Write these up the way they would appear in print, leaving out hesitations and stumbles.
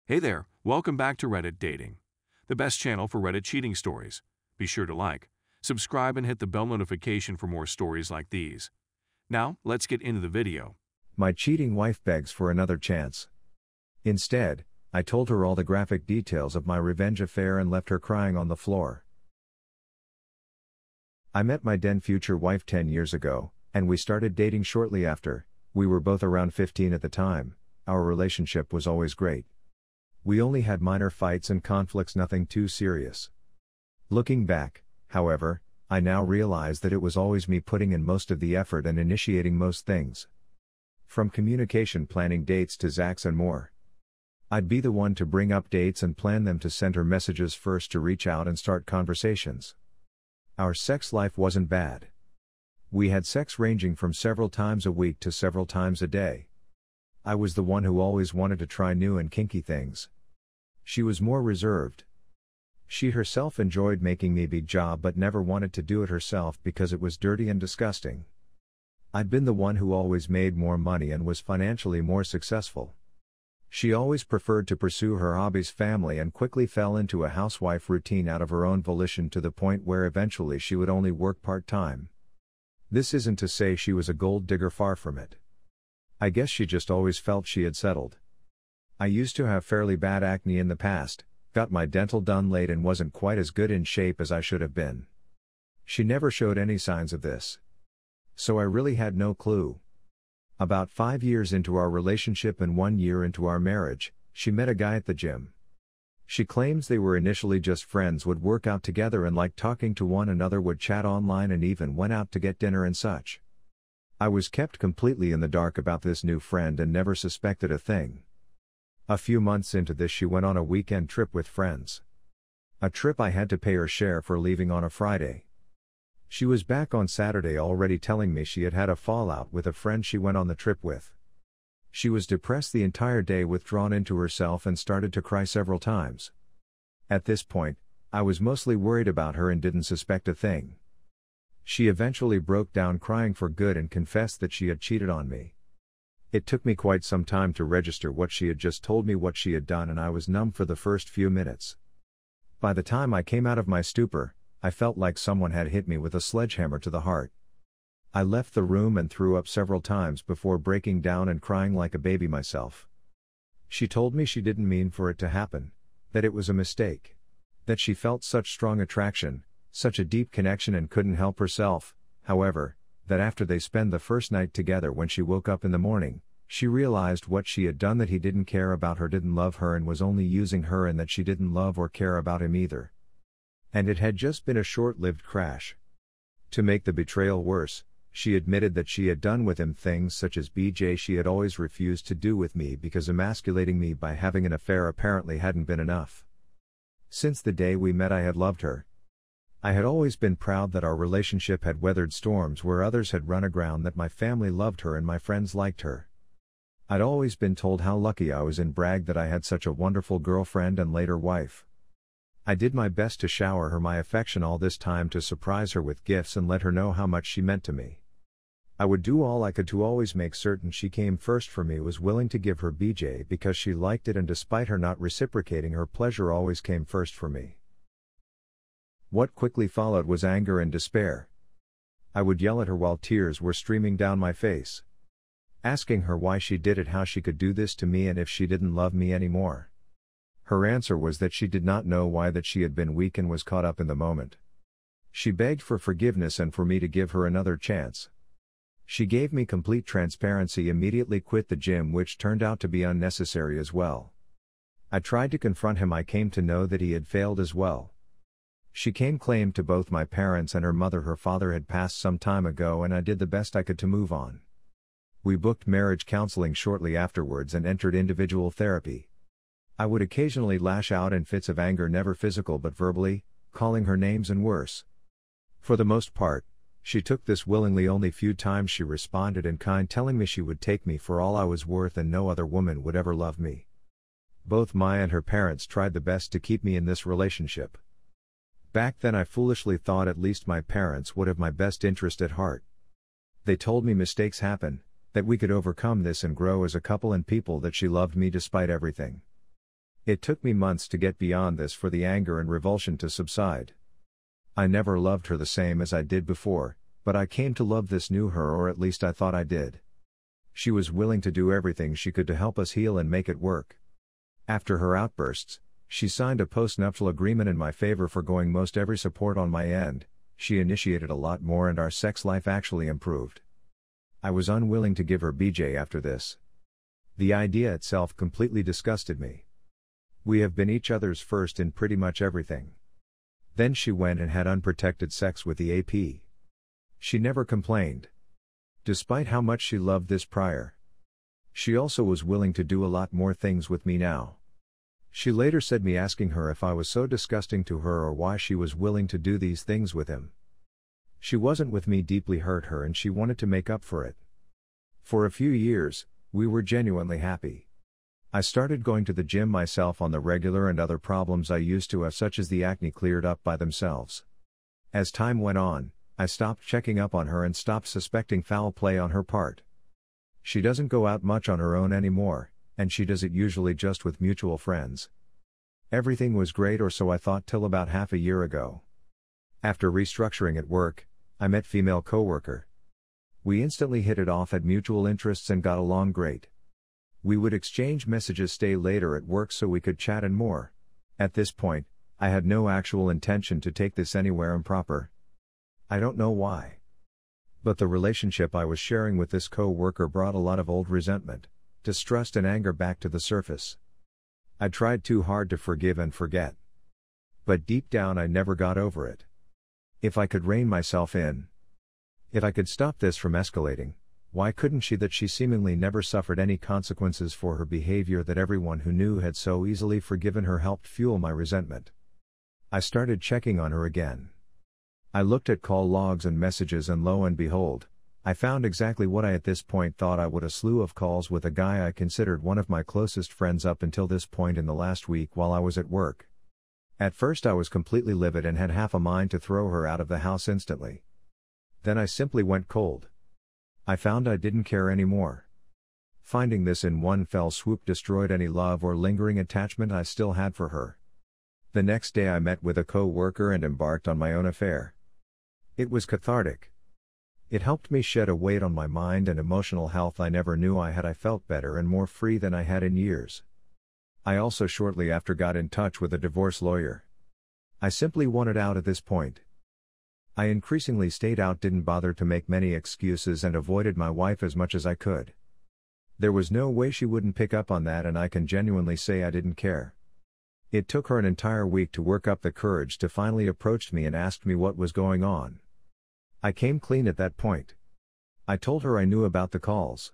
Hey there, welcome back to Reddit Dating, the best channel for Reddit cheating stories. Be sure to like, subscribe, and hit the bell notification for more stories like these. Now, let's get into the video. My cheating wife begs for another chance. Instead, I told her all the graphic details of my revenge affair and left her crying on the floor. I met my then future wife 10 years ago, and we started dating shortly after. We were both around 15 at the time. Our relationship was always great. We only had minor fights and conflicts, nothing too serious. Looking back, however, I now realize that it was always me putting in most of the effort and initiating most things. From communication, planning dates to Zax and more. I'd be the one to bring up dates and plan them, to send her messages first, to reach out and start conversations. Our sex life wasn't bad. We had sex ranging from several times a week to several times a day. I was the one who always wanted to try new and kinky things. She was more reserved. She herself enjoyed making me big job but never wanted to do it herself because it was dirty and disgusting. I'd been the one who always made more money and was financially more successful. She always preferred to pursue her hobbies, family, and quickly fell into a housewife routine out of her own volition, to the point where eventually she would only work part-time. This isn't to say she was a gold digger, far from it. I guess she just always felt she had settled. I used to have fairly bad acne in the past, got my dental done late, and wasn't quite as good in shape as I should have been. She never showed any signs of this. So I really had no clue. About 5 years into our relationship and 1 year into our marriage, she met a guy at the gym. She claims they were initially just friends, would work out together and liked talking to one another, would chat online and even went out to get dinner and such. I was kept completely in the dark about this new friend and never suspected a thing. A few months into this, she went on a weekend trip with friends. A trip I had to pay her share for, leaving on a Friday. She was back on Saturday already, telling me she had had a fallout with a friend she went on the trip with. She was depressed the entire day, withdrawn into herself, and started to cry several times. At this point, I was mostly worried about her and didn't suspect a thing. She eventually broke down crying for good and confessed that she had cheated on me. It took me quite some time to register what she had just told me, what she had done, and I was numb for the first few minutes. By the time I came out of my stupor, I felt like someone had hit me with a sledgehammer to the heart. I left the room and threw up several times before breaking down and crying like a baby myself. She told me she didn't mean for it to happen, that it was a mistake, that she felt such strong attraction, such a deep connection, and couldn't help herself, however, that after they spent the first night together, when she woke up in the morning, she realized what she had done, that he didn't care about her, didn't love her, and was only using her, and that she didn't love or care about him either. And it had just been a short-lived crash. To make the betrayal worse, she admitted that she had done with him things such as BJ she had always refused to do with me, because emasculating me by having an affair apparently hadn't been enough. Since the day we met, I had loved her. I had always been proud that our relationship had weathered storms where others had run aground, that my family loved her and my friends liked her. I'd always been told how lucky I was, and bragged that I had such a wonderful girlfriend and later wife. I did my best to shower her my affection all this time, to surprise her with gifts and let her know how much she meant to me. I would do all I could to always make certain she came first for me, was willing to give her BJ because she liked it, and despite her not reciprocating, her pleasure always came first for me. What quickly followed was anger and despair. I would yell at her while tears were streaming down my face, asking her why she did it, how she could do this to me, and if she didn't love me anymore. Her answer was that she did not know why, that she had been weak and was caught up in the moment. She begged for forgiveness and for me to give her another chance. She gave me complete transparency, immediately quit the gym, which turned out to be unnecessary as well. I tried to confront him. I came to know that he had failed as well. She claimed to both my parents and her mother her father had passed some time ago, and I did the best I could to move on. We booked marriage counseling shortly afterwards and entered individual therapy. I would occasionally lash out in fits of anger, never physical but verbally, calling her names and worse. For the most part, she took this willingly. Only few times she responded in kind, telling me she would take me for all I was worth and no other woman would ever love me. Both Maya and her parents tried the best to keep me in this relationship. Back then I foolishly thought at least my parents would have my best interest at heart. They told me mistakes happen, that we could overcome this and grow as a couple and people, that she loved me despite everything. It took me months to get beyond this for the anger and revulsion to subside. I never loved her the same as I did before, but I came to love this new her, or at least I thought I did. She was willing to do everything she could to help us heal and make it work. After her outbursts, she signed a post-nuptial agreement in my favor, foregoing most every support on my end. She initiated a lot more and our sex life actually improved. I was unwilling to give her BJ after this. The idea itself completely disgusted me. We have been each other's first in pretty much everything. Then she went and had unprotected sex with the AP. She never complained. Despite how much she loved this prior. She also was willing to do a lot more things with me now. She later said me asking her if I was so disgusting to her or why she was willing to do these things with him. She wasn't with me deeply hurt her and she wanted to make up for it. For a few years, we were genuinely happy. I started going to the gym myself on the regular and other problems I used to have, such as the acne, cleared up by themselves. As time went on, I stopped checking up on her and stopped suspecting foul play on her part. She doesn't go out much on her own anymore, and she does it usually just with mutual friends. Everything was great, or so I thought, till about half a year ago. After restructuring at work, I met female coworker. We instantly hit it off, had mutual interests and got along great. We would exchange messages, stay later at work so we could chat and more. At this point, I had no actual intention to take this anywhere improper. I don't know why. But the relationship I was sharing with this co-worker brought a lot of old resentment, distrust and anger back to the surface. I tried too hard to forgive and forget. But deep down I never got over it. If I could rein myself in, if I could stop this from escalating, why couldn't she? That she seemingly never suffered any consequences for her behavior, that everyone who knew had so easily forgiven her, helped fuel my resentment. I started checking on her again. I looked at call logs and messages, and lo and behold, I found exactly what I at this point thought I would: a slew of calls with a guy I considered one of my closest friends up until this point in the last week while I was at work. At first I was completely livid and had half a mind to throw her out of the house instantly. Then I simply went cold. I found I didn't care anymore. Finding this in one fell swoop destroyed any love or lingering attachment I still had for her. The next day I met with a co-worker and embarked on my own affair. It was cathartic. It helped me shed a weight on my mind and emotional health I never knew I had. I felt better and more free than I had in years. I also shortly after got in touch with a divorce lawyer. I simply wanted out at this point. I increasingly stayed out, didn't bother to make many excuses, and avoided my wife as much as I could. There was no way she wouldn't pick up on that, and I can genuinely say I didn't care. It took her an entire week to work up the courage to finally approach me and ask me what was going on. I came clean at that point. I told her I knew about the calls.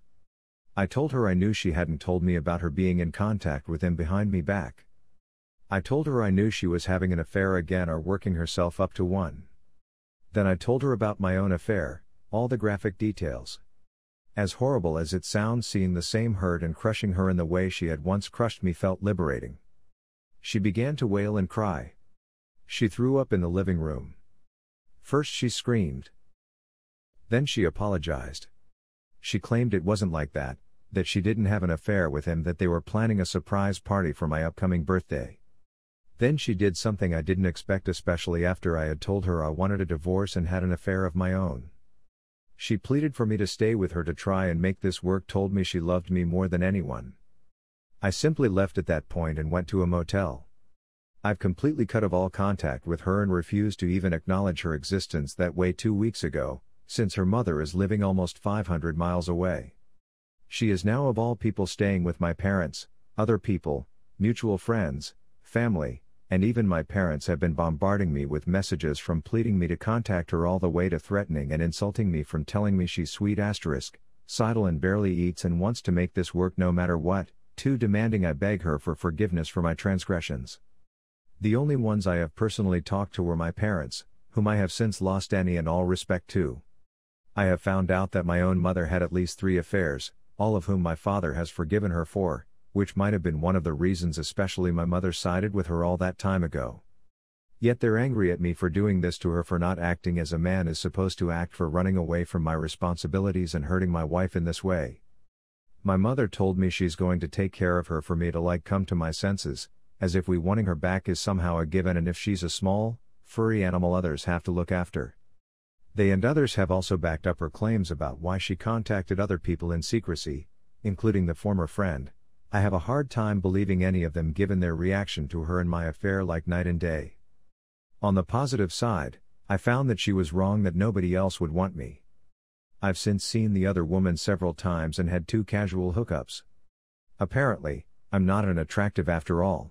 I told her I knew she hadn't told me about her being in contact with him behind me back. I told her I knew she was having an affair again or working herself up to one. Then I told her about my own affair, all the graphic details. As horrible as it sounds, seeing the same hurt and crushing her in the way she had once crushed me felt liberating. She began to wail and cry. She threw up in the living room. First she screamed. Then she apologized. She claimed it wasn't like that she didn't have an affair with him, that they were planning a surprise party for my upcoming birthday. Then she did something I didn't expect, especially after I had told her I wanted a divorce and had an affair of my own. She pleaded for me to stay with her to try and make this work, told me she loved me more than anyone. I simply left at that point and went to a motel. I've completely cut off all contact with her and refused to even acknowledge her existence that way 2 weeks ago, since her mother is living almost 500 miles away. She is now of all people staying with my parents. Other people, mutual friends, family, and even my parents have been bombarding me with messages, from pleading me to contact her all the way to threatening and insulting me, from telling me she's sweet sidle and barely eats and wants to make this work no matter what, to demanding I beg her for forgiveness for my transgressions. The only ones I have personally talked to were my parents, whom I have since lost any and all respect to. I have found out that my own mother had at least 3 affairs, all of whom my father has forgiven her for, which might have been one of the reasons especially my mother sided with her all that time ago. Yet they're angry at me for doing this to her, for not acting as a man is supposed to act, for running away from my responsibilities and hurting my wife in this way. My mother told me she's going to take care of her, for me to come to my senses, as if we wanting her back is somehow a given, and if she's a small, furry animal others have to look after. They and others have also backed up her claims about why she contacted other people in secrecy, including the former friend. I have a hard time believing any of them given their reaction to her and my affair like night and day. On the positive side, I found that she was wrong, that nobody else would want me. I've since seen the other woman several times and had 2 casual hookups. Apparently, I'm not an attractive after all.